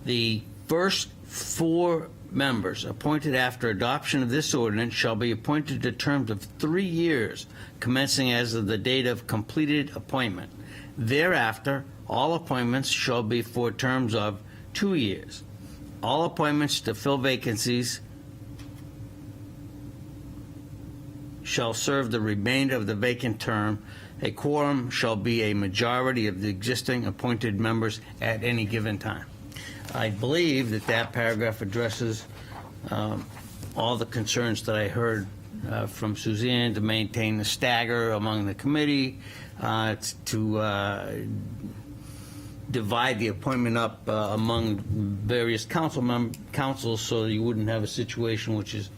The first 4 members appointed after adoption of this ordinance shall be appointed to terms of 3 years, commencing as of the date of completed appointment. Thereafter, all appointments shall be for terms of 2 years. All appointments to fill vacancies shall serve the remainder of the vacant term. A quorum shall be a majority of the existing appointed members at any given time. I believe that that paragraph addresses all the concerns that I heard from Suzanne, to maintain the stagger among the committee, to divide the appointment up among various councils, so you wouldn't have a situation which has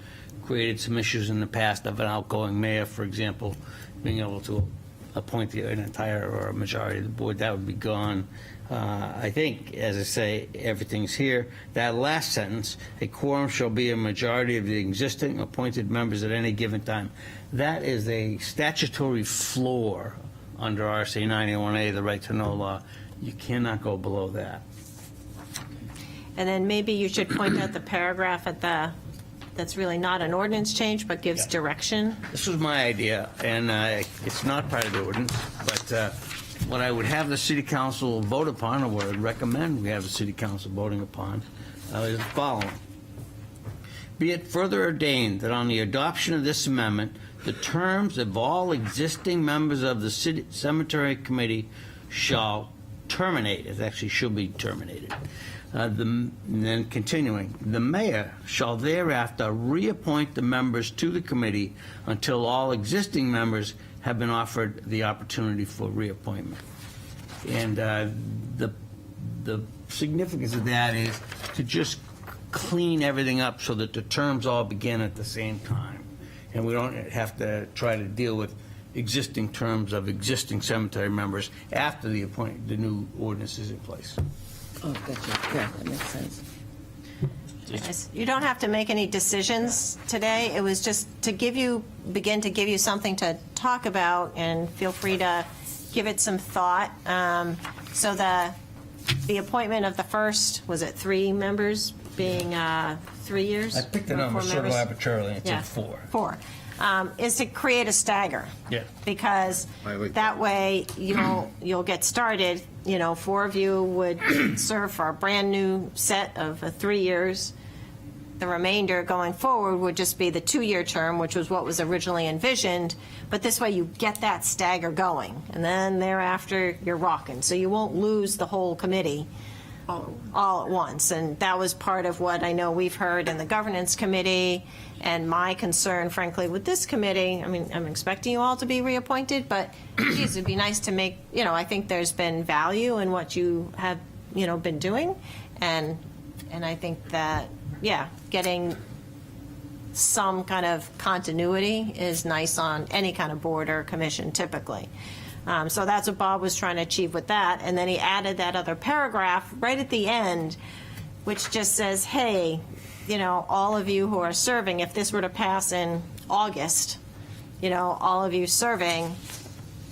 created some issues in the past of an outgoing mayor, for example, being able to appoint an entire or a majority of the board. That would be gone. I think, as I say, everything's here. That last sentence, a quorum shall be a majority of the existing appointed members at any given time. That is a statutory floor under RSA 91A, the right to know law. You cannot go below that. And then maybe you should point out the paragraph at the, that's really not an ordinance change, but gives direction. This was my idea, and it's not part of the ordinance, but what I would have the city council vote upon, or what I would recommend we have the city council voting upon, is the following. Be it further ordained that on the adoption of this amendment, the terms of all existing members of the city cemetery committee shall terminate. It actually should be terminated. And then continuing, the mayor shall thereafter reappoint the members to the committee until all existing members have been offered the opportunity for reappointment. And the significance of that is to just clean everything up so that the terms all begin at the same time. And we don't have to try to deal with existing terms of existing cemetery members after the new ordinance is in place. Oh, gotcha. Yeah, that makes sense. Yes. You don't have to make any decisions today. It was just to begin to give you something to talk about, and feel free to give it some thought. So the appointment of the first, was it 3 members being 3 years? I picked the Or number 4 sort of members? arbitrarily, and it Yeah, said 4. 4, is to create a stagger. Yeah. Because I like that way you'll get started, 4 of you would serve for a brand-new set of 3 years. The remainder going forward would just be the 2-year term, which was what was originally envisioned, but this way you get that stagger going, and then thereafter you're rocking. So you won't lose the whole committee all at once. And that was part of what I know we've heard in the governance committee, and my concern, frankly, with this committee. I mean, I'm expecting you all to be reappointed, but geez, it'd be nice to make, I think there's been value in what you have, been doing, and I think that, getting some kind of continuity is nice on any kind of board or commission typically. So that's what Bob was trying to achieve with that. And then he added that other paragraph right at the end, which just says, hey, all of you who are serving, if this were to pass in August, all of you serving,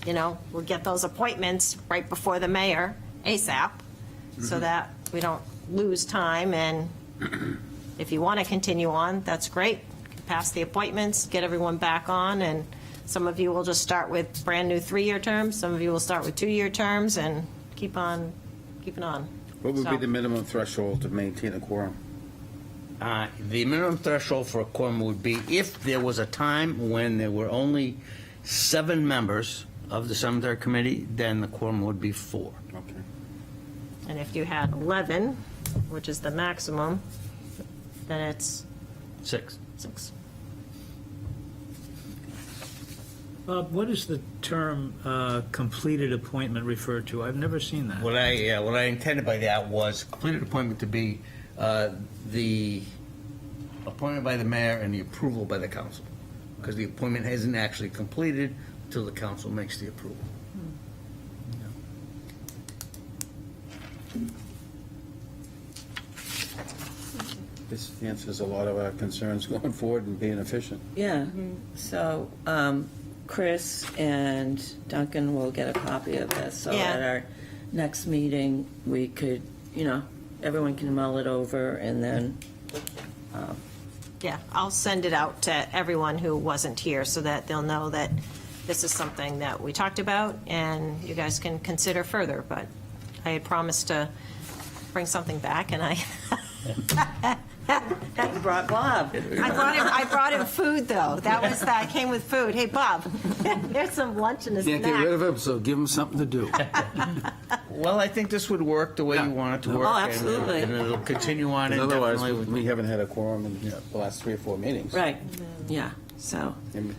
we'll get those appointments right before the mayor ASAP, so that we don't lose time. And if you want to continue on, that's great. Pass the appointments, get everyone back on, and some of you will just start with brand-new 3-year terms, some of you will start with 2-year terms, and keep on keeping on. What would be So- the minimum threshold to maintain a quorum? The minimum threshold for a quorum would be if there was a time when there were only 7 members of the cemetery committee, then the quorum would be 4. Okay. And if you had 11, which is the maximum, then it's 6. 6. Bob, what is the term completed appointment referred to? I've never seen that. What I intended by that was completed appointment to be the appointment by the mayor and the approval by the council, because the appointment isn't actually completed until the council makes the approval. This answers a lot of our concerns going forward and being efficient. Yeah, so Chris and Duncan will get a copy of this, so Yeah. at our next meeting, we could, everyone can mull it over, and then, Yeah, I'll send it out to everyone who wasn't here so that they'll know that this is something that we talked about and you guys can consider further. But I had promised to bring something back, and I you brought Bob. I brought him food, though. That came with food. Hey, Bob, here's some lunch and a Can't snack. get rid of him, so give him something to do. Well, I think this would work the way you want it to work. Oh, and- absolutely. And it'll continue on Otherwise, indefinitely. we haven't had a quorum in the last 3 or 4 meetings. Right, yeah, so, And,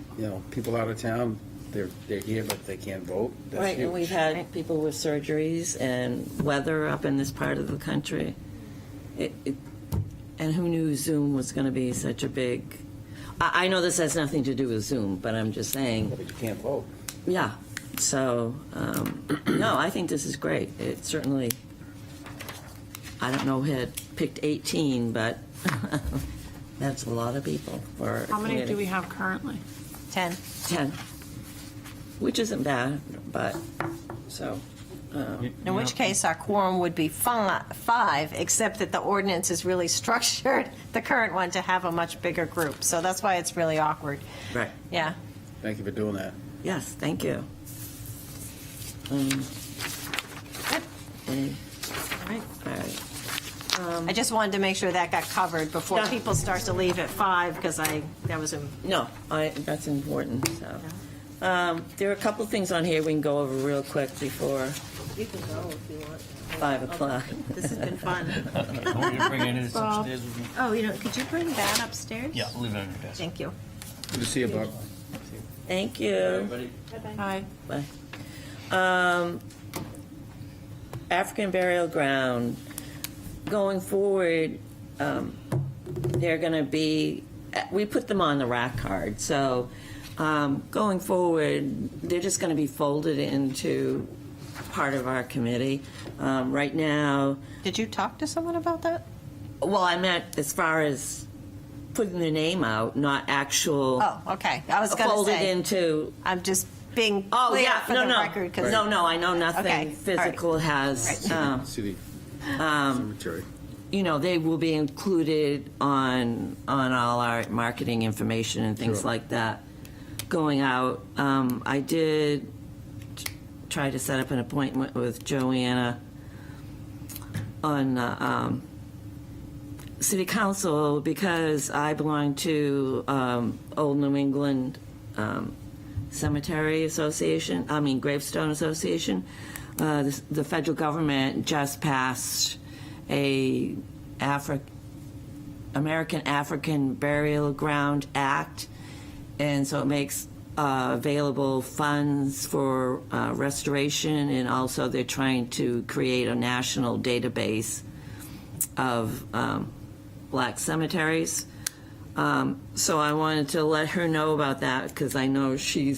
people out of town, they're here, but they can't vote. That's right, and we've huge. had people with surgeries and weather up in this part of the country. And who knew Zoom was going to be such a big, I know this has nothing to do with Zoom, but I'm just saying, But you can't vote. yeah, so, no, I think this is great. It certainly, I don't know who had picked 18, but that's a lot of people for a How many committee. do we have currently? 10. 10, which isn't bad, but, so, In which case, our quorum would be 5, except that the ordinance is really structured, the current one, to have a much bigger group. So that's why it's really awkward. right. Yeah. Thank you for doing that. Yes, thank you. Okay. All right. I just wanted to make sure that got covered before Yeah. people start to leave at 5, because that was a No, that's important, so. There are a couple things on here we can go over real quick before You can go if you want. 5 o'clock. This has been fun. Want me to bring any of this upstairs with me? Oh, could you bring that upstairs? Yeah, leave it on your desk. Thank you. Good to see you, Bob. Thank you. Everybody? Hi. Bye. African burial ground, going forward, they're going to be, we put them on the rack card, so going forward, they're just going to be folded into part of our committee. Right now, Did you talk to someone about that? well, I meant as far as putting the name out, not actual Oh, okay. I was going to folded say, into. I'm just being Oh, clear yeah, for no, the no. record. 'cause- No, I know nothing Okay, all right. physical has, See the Cemetery. you know, they will be included on all our marketing information and things Sure. like that going out. I did try to set up an appointment with Joanna on City Council because I belong to Old New England Cemetery Association, Gravestone Association. The federal government just passed a American African Burial Ground Act, and so it makes available funds for restoration, and also they're trying to create a national database of black cemeteries. So I wanted to let her know about that because I know was she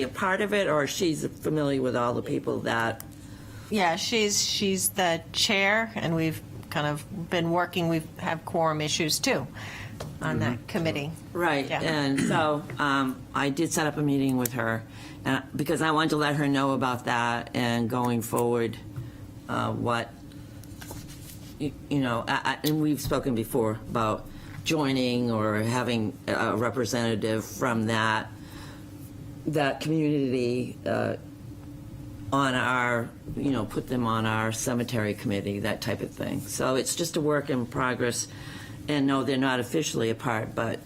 a part of it, or she's familiar with all the people that? Yeah, she's the chair, and we've kind of been working, we have quorum issues too on that committee. Right, Yeah. and so I did set up a meeting with her because I wanted to let her know about that and going forward, what, and we've spoken before about joining or having a representative from that community on our, put them on our cemetery committee, that type of thing. So it's just a work in progress. And no, they're not officially a part, but,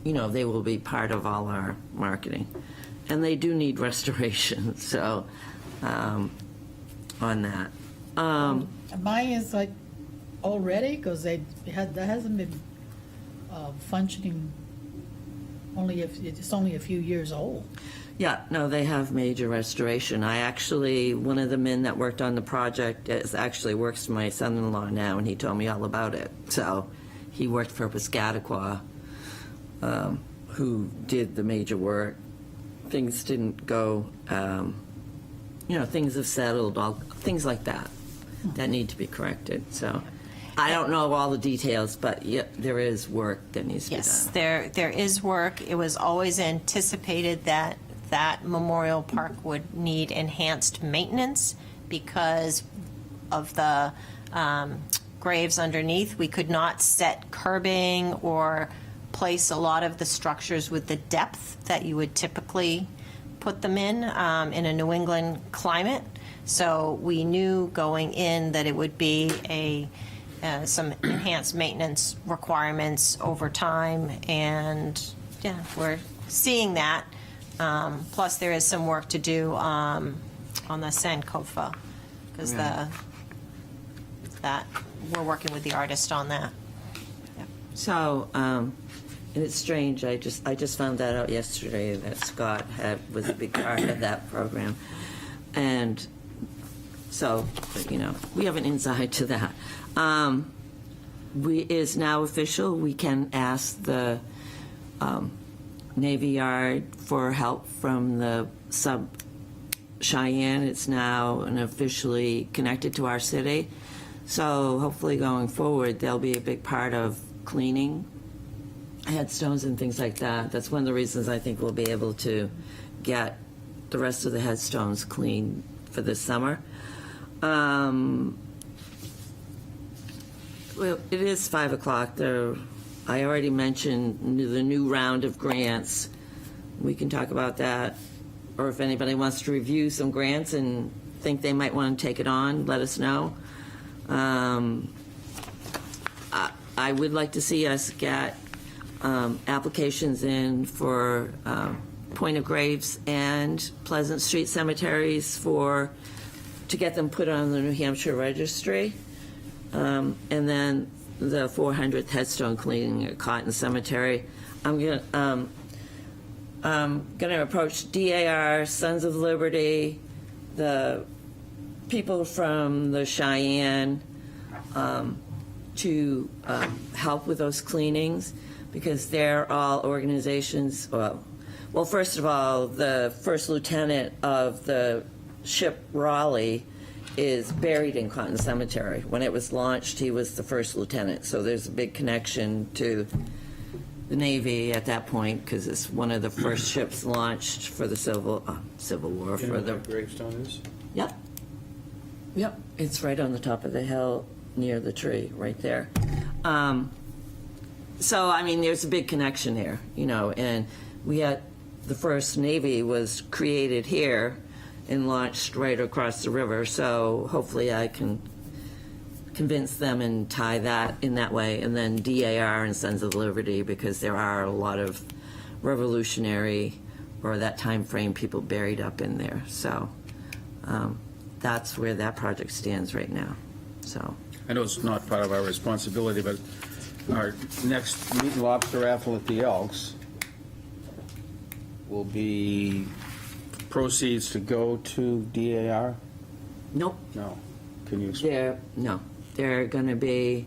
they will be part of all our marketing. And they do need restoration, so, on that. Mine is like already, because that hasn't been functioning it's only a few years old. Yeah, no, they have major restoration. One of the men that worked on the project actually works for my son-in-law now, and he told me all about it. So he worked for Piscataqua, who did the major work. Things didn't go, things have settled, things like that need to be corrected. So I don't know all the details, but yeah, there is work that needs to be done. Yes, there is work. It was always anticipated that Memorial Park would need enhanced maintenance because of the graves underneath. We could not set curbing or place a lot of the structures with the depth that you would typically put them in a New England climate. So we knew going in that it would be some enhanced maintenance requirements over time, and yeah, we're seeing that. Plus, there is some work to do on the Sankofa because Right. that we're working with the artist on that. So, and it's strange, I just found that out yesterday, that Scott was a big part of that program. And so, we have an insight to that. Is now official, we can ask the Navy Yard for help from the sub Cheyenne. It's now officially connected to our city. So hopefully going forward, they'll be a big part of cleaning headstones and things like that. That's one of the reasons I think we'll be able to get the rest of the headstones clean for this summer. Well, it is 5 o'clock. I already mentioned the new round of grants. We can talk about that. Or if anybody wants to review some grants and think they might want to take it on, let us know. I would like to see us get applications in for Point of Graves and Pleasant Street cemeteries to get them put on the New Hampshire registry. And then the 400th headstone cleaning at Cotton Cemetery. I'm gonna approach DAR, Sons of Liberty, the people from the Cheyenne to help with those cleanings, because they're all organizations. Well, first of all, the first lieutenant of the ship Raleigh is buried in Cotton Cemetery. When it was launched, he was the first lieutenant. So there's a big connection to the Navy at that point, because it's one of the first ships launched for the Civil War. Do you know For what the that gravestone is? Yep. Yep, it's right on the top of the hill near the tree, right there. So, I mean, there's a big connection here, you know, and we had, the first Navy was created here and launched right across the river, so hopefully I can convince them and tie that in that way, and then DAR and Sons of Liberty, because there are a lot of revolutionary, or that time frame, people buried up in there, so that's where that project stands right now, so. I know it's not part of our responsibility, but our next meat and lobster raffle at the Elks will be proceeds to go to DAR? Nope. No. Can you explain? They're going to be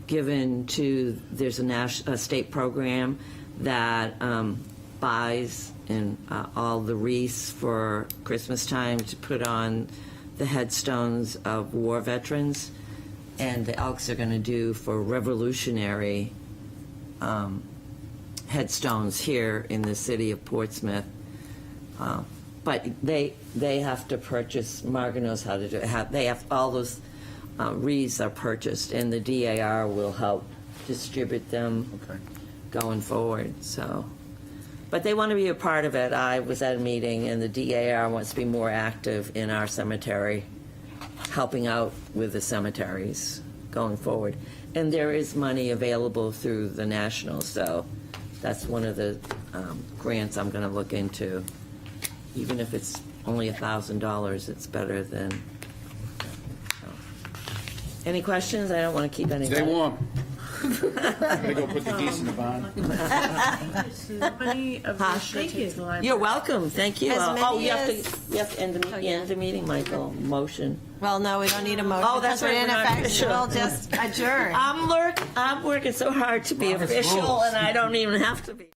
given to, there's a state program that buys and all the wreaths for Christmas time to put on the headstones of war veterans, and the Elks are going to do for revolutionary headstones here in the city of Portsmouth. But they have to purchase, Margaret knows how to do it, they have, all those wreaths are purchased, and the DAR will help distribute them Okay. going forward, so. But they want to be a part of it. I was at a meeting, and the DAR wants to be more active in our cemetery, helping out with the cemeteries going forward. And there is money available through the national, so that's one of the grants I'm going to look into. Even if it's only $1,000, it's better than. So. Any questions? I don't want to keep any. Stay warm. They go put the geese in the barn. Somebody of Huh? this should take the library. You're welcome. Thank you. As Oh, many you have as- to end the meeting, Michael. Motion. Well, no, we don't need a motion. Oh, that's because we're right, in we're not effect. official. We'll just adjourn. I'm working so hard to be official, and I don't even have to be.